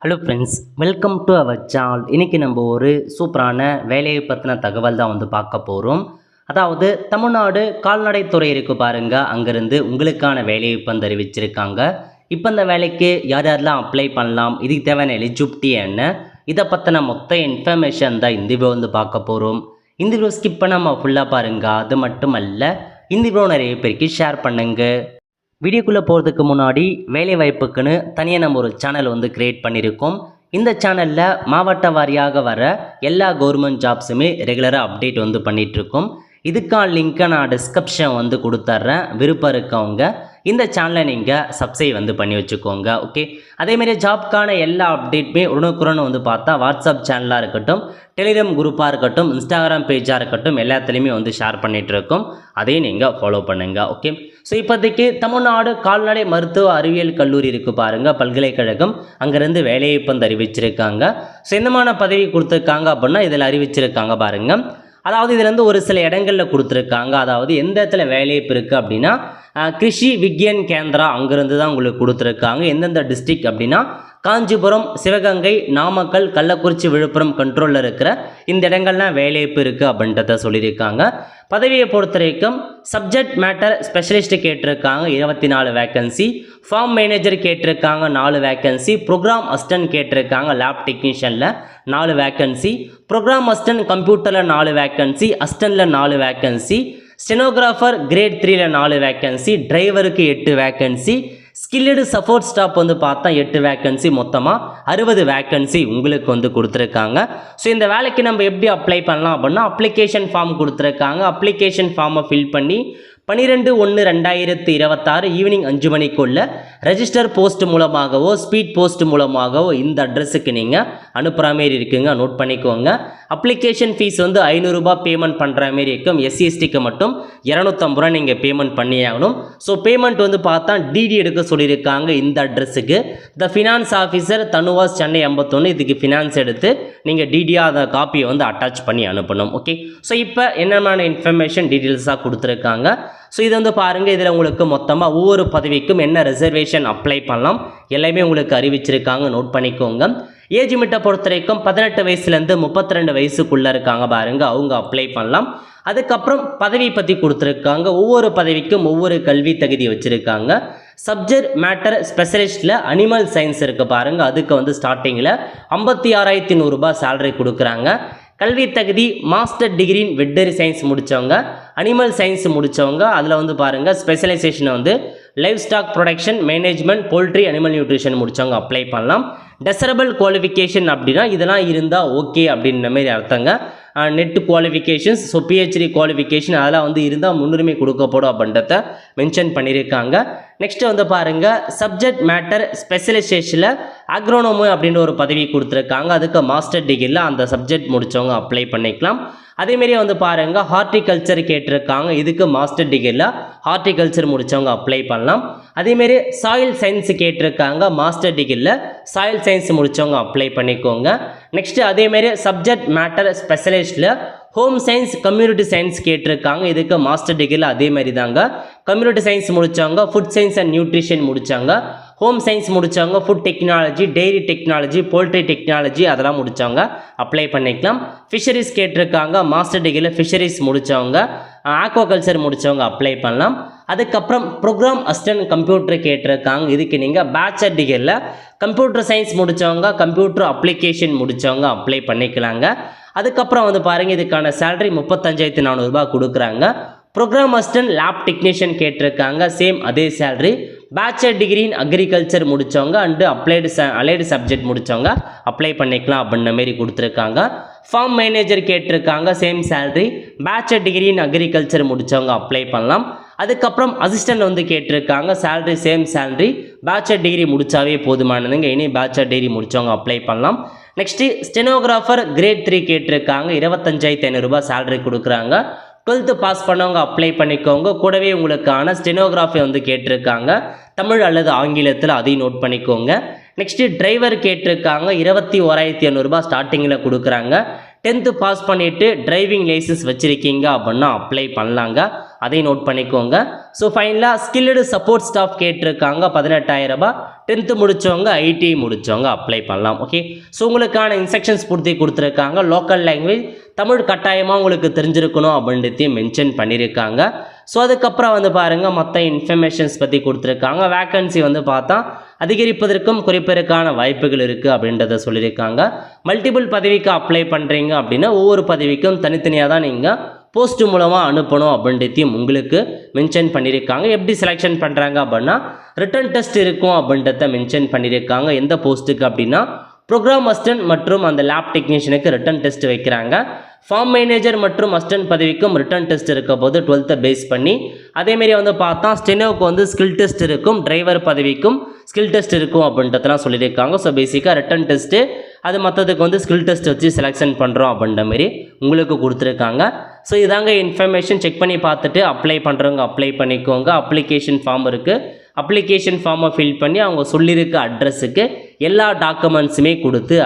Hello friends, welcome to our channel. இன்றைக்கி நம்ம ஒரு சூப்பரான வேலையை பற்றின தகவல் தான் பார்க்க போகிறோம். அதாவது தமிழ்நாடு கால்நடைத்துறை இருக்குது பாருங்கள், அங்கேருந்து உங்களுக்கான வேலையை அறிவிச்சிருக்காங்க. இப்போ இந்த வேலைக்கு யார் யாரெல்லாம் அப்ளை பண்ணலாம், இதுக்கு தேவையான எலிஜிபிலிட்டி என்ன, இதை பற்றின மொத்த இன்ஃபர்மேஷன் தான் இந்த வீடியோ பார்க்க போகிறோம். இந்த வீடியோ ஸ்கிப் பண்ணாமல் ஃபுல்லாக பாருங்கள். அது மட்டும் அல்ல, இந்த வீடியோ நிறைய பேருக்கு ஷேர் பண்ணுங்கள். வீடியோக்குள்ளே போகிறதுக்கு முன்னாடி வேலை வாய்ப்புக்குன்னு தனியாக நம்ம ஒரு சேனல் க்ரியேட் பண்ணியிருக்கோம். இந்த சேனலில் மாவட்ட வாரியாக வர எல்லா கவர்மெண்ட் ஜாப்ஸுமே ரெகுலராக அப்டேட் பண்ணிகிட்ருக்கோம். இதுக்கான லிங்க்கை நான் டிஸ்கிரிப்ஷன் கொடுத்துட்றேன். விருப்பம் இருக்கவங்க இந்த சேனலை நீங்கள் சப்ஸ்கிரைப் பண்ணி வச்சுக்கோங்க. ஓகே, அதேமாரி ஜாப்க்கான எல்லா அப்டேட்டுமே உடனுக்குடன் பார்த்தா வாட்ஸ்அப் சேனலாக இருக்கட்டும், டெலிகிராம் குரூப்பாக இருக்கட்டும், இன்ஸ்டாகிராம் பேஜாக இருக்கட்டும், எல்லாத்துலேயுமே ஷேர் பண்ணிகிட்ருக்கோம். அதையும் நீங்கள் ஃபாலோ பண்ணுங்கள். ஓகே, ஸோ இப்போதைக்கு தமிழ்நாடு கால்நடை மருத்துவ அறிவியல் கல்லூரி இருக்குது பாருங்கள், பல்கலைக்கழகம், அங்கேருந்து வேலையை அறிவிச்சிருக்காங்க. ஸோ என்னமான பதவி கொடுத்துருக்காங்க அப்படின்னா இதில் அறிவிச்சிருக்காங்க பாருங்கள். அதாவது இதுலேருந்து ஒரு சில இடங்களில் கொடுத்துருக்காங்க. அதாவது எந்த இடத்துல வேலைவாய்ப்பு இருக்குது அப்படின்னா கிருஷி விக்யான் கேந்திரா, அங்கேருந்து தான் உங்களுக்கு கொடுத்துருக்காங்க. எந்தெந்த டிஸ்ட்ரிக்ட் அப்படின்னா காஞ்சிபுரம், சிவகங்கை, நாமக்கல், கள்ளக்குறிச்சி, விழுப்புரம் கண்ட்ரோலில் இருக்கிற இந்த இடங்கள்லாம் வேலைவாய்ப்பு இருக்குது அப்படின்றத சொல்லியிருக்காங்க. பதவியை பொறுத்த வரைக்கும் சப்ஜெக்ட் மேட்டர் ஸ்பெஷலிஸ்ட்டு கேட்டிருக்காங்க, 24 வேக்கன்சி. ஃபார்ம் மேனேஜர் கேட்டிருக்காங்க, 4 வேக்கன்சி. ப்ரோக்ராம் அசிஸ்டன்ட் கேட்டிருக்காங்க, லேப் டெக்னீஷியனில் 4 வேக்கன்சி. ப்ரோக்ராம் அசிஸ்டன்ட் கம்ப்யூட்டரில் 4 வேக்கன்சி, அசிஸ்டண்டில் 4 வேக்கன்சி. ஸ்டெனோகிராஃபர் கிரேட் 3ல் 4 வேக்கன்சி. டிரைவருக்கு 8 வேக்கன்சி. ஸ்கில்டு சப்போர்ட் ஸ்டாஃப் பார்த்தா 8 வேக்கன்சி. மொத்தமாக 60 வேக்கன்சி உங்களுக்கு கொடுத்துருக்காங்க. ஸோ இந்த வேலைக்கு நம்ம எப்படி அப்ளை பண்ணலாம் அப்படின்னா அப்ளிகேஷன் ஃபார்ம் கொடுத்துருக்காங்க. அப்ளிகேஷன் ஃபார்மை ஃபில் பண்ணி 12/1/2026 ஈவினிங் 5 மணிக்குள்ள ரெஜிஸ்டர் போஸ்ட் மூலமாகவோ ஸ்பீட் போஸ்ட் மூலமாகவோ இந்த அட்ரஸுக்கு நீங்கள் அனுப்புகிற மாரி இருக்குங்க. நோட் பண்ணிக்கோங்க. அப்ளிகேஷன் ஃபீஸ் 500 ரூபாய் பேமெண்ட் பண்ணுற மாரி இருக்கும். SC/STக்கு மட்டும் 250 ரூபா நீங்கள் பேமெண்ட் பண்ணி ஆகணும். ஸோ பேமெண்ட் பார்த்தா டிடி எடுக்க சொல்லியிருக்காங்க இந்த அட்ரஸுக்கு. த ஃபினான்ஸ் ஆஃபீஸர் தனுவாஸ், சென்னை 81. இதுக்கு ஃபினான்ஸ் எடுத்து நீங்கள் டிடியாக அந்த காப்பியை அட்டாச் பண்ணி அனுப்பணும். ஓகே, ஸோ இப்போ என்னென்ன இன்ஃபர்மேஷன் டீட்டெயில்ஸாக கொடுத்துருக்காங்க. ஸோ இது பாருங்கள், இதில் உங்களுக்கு மொத்தமாக ஒவ்வொரு பதவிக்கும் என்ன ரிசர்வேஷன் அப்ளை பண்ணலாம் எல்லாமே உங்களுக்கு அறிவிச்சிருக்காங்க. நோட் பண்ணிக்கோங்க. ஏஜ் லிமிட்டை பொறுத்த வரைக்கும் 18 வயசுலேருந்து 32 வயசுக்குள்ளே இருக்காங்க பாருங்கள், அவங்க அப்ளை பண்ணலாம். அதுக்கப்புறம் பதவி பற்றி கொடுத்துருக்காங்க. ஒவ்வொரு பதவிக்கும் ஒவ்வொரு கல்வி தகுதி வச்சுருக்காங்க. சப்ஜெக்ட் மேட்டர் ஸ்பெஷலிஸ்ட்டில் அனிமல் சயின்ஸ் இருக்குது பாருங்கள், அதுக்கு ஸ்டார்டிங்கில் 56,100 ரூபாய் சேலரி கொடுக்குறாங்க. கல்வி தகுதி master degree in veterinary science முடித்தவங்க, அனிமல் சயின்ஸ் முடித்தவங்க, அதில் பாருங்கள் ஸ்பெஷலைசேஷனை livestock production management, poultry, animal nutrition முடித்தவங்க அப்ளை பண்ணலாம். டெசரபிள் குவாலிஃபிகேஷன் அப்படின்னா இதெல்லாம் இருந்தால் ஓகே அப்படின்ற மாதிரி அர்த்தங்க. NET qualifications, so PhD qualification அதெல்லாம் இருந்தால் முன்னுரிமை கொடுக்கப்படும் அப்படின்றத மென்ஷன் பண்ணியிருக்காங்க. நெக்ஸ்ட்டு பாருங்கள் சப்ஜெக்ட் மேட்டர் ஸ்பெஷலைசேஷனில் அக்ரோனோமு அப்படின்ற ஒரு பதவி கொடுத்துருக்காங்க. அதுக்கு மாஸ்டர் டிகிரியில் அந்த சப்ஜெக்ட் முடித்தவங்க அப்ளை பண்ணிக்கலாம். அதேமாரி பாருங்கள் ஹார்டிகல்ச்சர் கேட்டிருக்காங்க. இதுக்கு மாஸ்டர் டிகிரியில் ஹார்டிகல்ச்சர் முடித்தவங்க அப்ளை பண்ணலாம். அதேமாரி சாயில் சயின்ஸ் கேட்டிருக்காங்க. மாஸ்டர் டிகிரியில் சாயில் சயின்ஸ் முடித்தவங்க அப்ளை பண்ணிக்கோங்க. நெக்ஸ்ட்டு அதேமாரி சப்ஜெக்ட் மேட்டர் ஸ்பெஷலிஸ்ட்டில் ஹோம் சயின்ஸ், கம்யூனிட்டி சயின்ஸ் கேட்டிருக்காங்க. இதுக்கு மாஸ்டர் டிகிரியில் அதேமாரி தாங்க. கம்யூனிட்டி சயின்ஸ் முடித்தவங்க ஃபுட் சயின்ஸ் அண்ட் நியூட்ரிஷன் முடித்தாங்க. ஹோம் சயின்ஸ் முடித்தவங்க food technology, dairy technology, poultry technology அதெல்லாம் முடித்தவங்க அப்ளை பண்ணிக்கலாம். ஃபிஷரிஸ் கேட்டிருக்காங்க. மாஸ்டர் டிகிரியில் ஃபிஷரிஸ் முடித்தவங்க, ஆக்வாகல்ச்சர் முடித்தவங்க அப்ளை பண்ணலாம். அதுக்கப்புறம் ப்ரோக்ராம் அசிஸ்டன்ட் கம்ப்யூட்டர் கேட்டிருக்காங்க. இதுக்கு நீங்கள் பேச்சுலர் டிகிரியில் கம்ப்யூட்டர் சயின்ஸ் முடித்தவங்க, கம்ப்யூட்டர் அப்ளிகேஷன் முடித்தவங்க அப்ளை பண்ணிக்கலாங்க. அதுக்கப்புறம் பாருங்கள் இதுக்கான சேலரி 35,400 ரூபாய் கொடுக்குறாங்க. ப்ரோக்ராம் அசிஸ்டன்ட் லேப் டெக்னீஷியன் கேட்டிருக்காங்க. சேம் அதே salary. Bachelor degree in agriculture முடித்தவங்க அண்டு அலைடு சப்ஜெக்ட் முடித்தவங்க அப்ளை பண்ணிக்கலாம் அப்படின்ற மாரி கொடுத்துருக்காங்க. ஃபார்ம் மேனேஜர் கேட்டிருக்காங்க. Same salary. Bachelor degree in agriculture முடித்தவங்க அப்ளை பண்ணலாம். அதுக்கப்புறம் அசிஸ்டன்ட் கேட்டிருக்காங்க. Salary same salary. Bachelor degree முடித்தாவே போதுமானதுங்க. இனி பேச்சுலர் டிகிரி முடித்தவங்க அப்ளை பண்ணலாம். நெக்ஸ்ட்டு ஸ்டெனோகிராஃபர் கிரேட் 3 கேட்டிருக்காங்க. 25,500 ரூபாய் சேலரி கொடுக்குறாங்க. 12th பாஸ் பண்ணவங்க அப்ளை பண்ணிக்கோங்க. கூடவே உங்களுக்கான ஸ்டெனோகிராஃபி கேட்டிருக்காங்க, தமிழ் அல்லது ஆங்கிலத்தில், அதையும் நோட் பண்ணிக்கோங்க. நெக்ஸ்ட்டு டிரைவர் கேட்டிருக்காங்க. 21,500 ரூபாய் ஸ்டார்டிங்கில் கொடுக்குறாங்க. 10th பாஸ் பண்ணிவிட்டு டிரைவிங் லைசன்ஸ் வச்சுருக்கீங்க அப்படின்னா அப்ளை பண்ணலாங்க. அதையும் நோட் பண்ணிக்கோங்க. ஸோ ஃபைனலாக ஸ்கில்டு சப்போர்ட் ஸ்டாஃப் கேட்டிருக்காங்க 18,000 ரூபாய். 10th முடித்தவங்க ஐடி முடித்தவங்க அப்ளை பண்ணலாம். ஓகே, ஸோ உங்களுக்கான இன்ஸ்ட்ரக்ஷன்ஸ் கொடுத்துருக்காங்க. லோக்கல் லாங்குவேஜ் தமிழ் கட்டாயமாக உங்களுக்கு தெரிஞ்சிருக்கணும் அப்படின்றதையும் மென்ஷன் பண்ணியிருக்காங்க. ஸோ அதுக்கப்புறம் வந்து பாருங்கள் மற்ற இன்ஃபர்மேஷன்ஸ் பற்றி கொடுத்துருக்காங்க. வேக்கன்சி வந்து பார்த்தா அதிகரிப்பதற்கும் குறைப்பதற்கான வாய்ப்புகள் இருக்குது அப்படின்றத சொல்லியிருக்காங்க. மல்டிபிள் பதவிக்கு அப்ளை பண்ணுறீங்க அப்படின்னா ஒவ்வொரு பதவிக்கும் தனித்தனியாக தான் நீங்கள் போஸ்ட் மூலமாக அனுப்பணும் அப்படின்றதையும் உங்களுக்கு மென்ஷன் பண்ணியிருக்காங்க. எப்படி செலெக்ஷன் பண்ணுறாங்க அப்படின்னா ரிட்டன் டெஸ்ட் இருக்கும் அப்படின்றத மென்ஷன் பண்ணியிருக்காங்க. எந்த போஸ்ட்டுக்கு அப்படின்னா ப்ரோக்ராம் அசிஸ்டன்ட் மற்றும் அந்த லேப் டெக்னீஷியனுக்கு ரிட்டன் டெஸ்ட் வைக்கிறாங்க. ஃபார்ம் மேனேஜர் மற்றும் அசிஸ்டன்ட் பதவிக்கும் ரிட்டன் டெஸ்ட் இருக்க போது 12th பேஸ் பண்ணி. அதேமாரி வந்து பார்த்தா ஸ்டெனோவுக்கு வந்து ஸ்கில் டெஸ்ட் இருக்கும், டிரைவர் பதவிக்கும் ஸ்கில் டெஸ்ட் இருக்கும் அப்படின்றதெல்லாம் சொல்லியிருக்காங்க. ஸோ பேசிக்காக ரிட்டன் டெஸ்ட்டு அது மற்றதுக்கு வந்து ஸ்கில் டெஸ்ட் வச்சு செலெக்ஷன் பண்ணுறோம் அப்படின்ற மாரி உங்களுக்கு கொடுத்துருக்காங்க. ஸோ இதாங்க இன்ஃபர்மேஷன். செக் பண்ணி பார்த்துட்டு அப்ளை பண்ணுறவங்க அப்ளை பண்ணிக்கோங்க. அப்ளிகேஷன் ஃபார்ம் இருக்குது. அப்ளிகேஷன் ஃபார்மை ஃபில் பண்ணி அவங்க சொல்லியிருக்க அட்ரஸுக்கு எல்லா டாக்குமெண்ட்ஸுமே கொடுத்து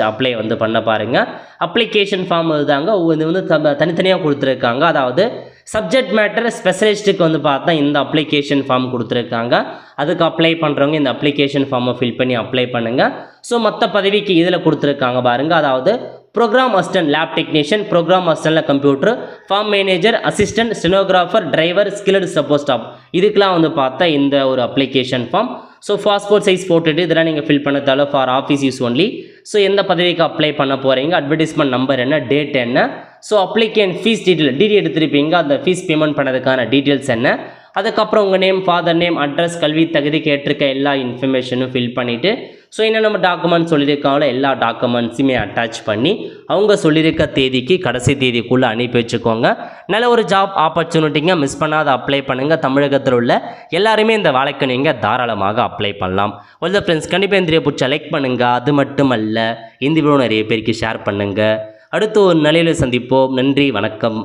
அப்ளை வந்து பண்ண பாருங்கள். அப்ளிகேஷன் ஃபார்ம் இதுதாங்க. இது வந்து தனித்தனியாக கொடுத்துருக்காங்க. அதாவது சப்ஜெக்ட் மேட்டர் ஸ்பெஷலிஸ்ட்டுக்கு வந்து பார்த்தா இந்த அப்ளிகேஷன் ஃபார்ம் கொடுத்துருக்காங்க. அதுக்கு அப்ளை பண்ணுறவங்க இந்த அப்ளிகேஷன் ஃபார்மை ஃபில் பண்ணி அப்ளை பண்ணுங்கள். ஸோ மற்ற பதவிக்கு இதில் கொடுத்துருக்காங்க பாருங்கள். அதாவது programme assistant lab technician, programme அசிஸ்டன்ட்டில் computer, farm manager, assistant, stenographer, driver, skilled support staff இதுக்கெலாம் வந்து பார்த்தா இந்த ஒரு application form. So passport size போட்டுட்டு இதெல்லாம் நீங்கள் ஃபில் பண்ண தேவை for office use only. So எந்த பதவிக்கு அப்ளை பண்ண போகிறீங்க, அட்வர்டைஸ்மெண்ட் நம்பர் என்ன, டேட் என்ன, ஸோ அப்ளிகேன் ஃபீஸ் டிடி எடுத்துருப்பீங்க, அந்த ஃபீஸ் பேமெண்ட் பண்ணதுக்கான டீட்டெயில்ஸ் என்ன, அதுக்கப்புறம் உங்கள் நேம், ஃபாதர் நேம், அட்ரஸ், கல்வி தகுதி கேட்டிருக்க எல்லா இன்ஃபர்மேஷனும் ஃபில் பண்ணிவிட்டு ஸோ என்ன நம்ம டாக்குமெண்ட் சொல்லியிருக்காங்களோ எல்லா டாக்குமெண்ட்ஸுமே அட்டாச் பண்ணி அவங்க சொல்லியிருக்க தேதிக்கு கடைசி தேதிக்குள்ளே அனுப்பி வச்சுக்கோங்க. நல்ல ஒரு ஜாப் ஆப்பர்ச்சுனிட்டிங்க, மிஸ் பண்ணாத அப்ளை பண்ணுங்கள். தமிழகத்தில் உள்ள எல்லாருமே இந்த வேலைக்கு நீங்கள் தாராளமாக அப்ளை பண்ணலாம். ஒரு ஃப்ரெண்ட்ஸ் கண்டிப்பாக இந்த வீடியோ பிடிச்சா லைக் பண்ணுங்கள். அது மட்டும் அல்ல இந்த வீடியோ நிறைய பேருக்கு ஷேர் பண்ணுங்கள். அடுத்து ஒரு நிலையில் சந்திப்போம். நன்றி, வணக்கம்.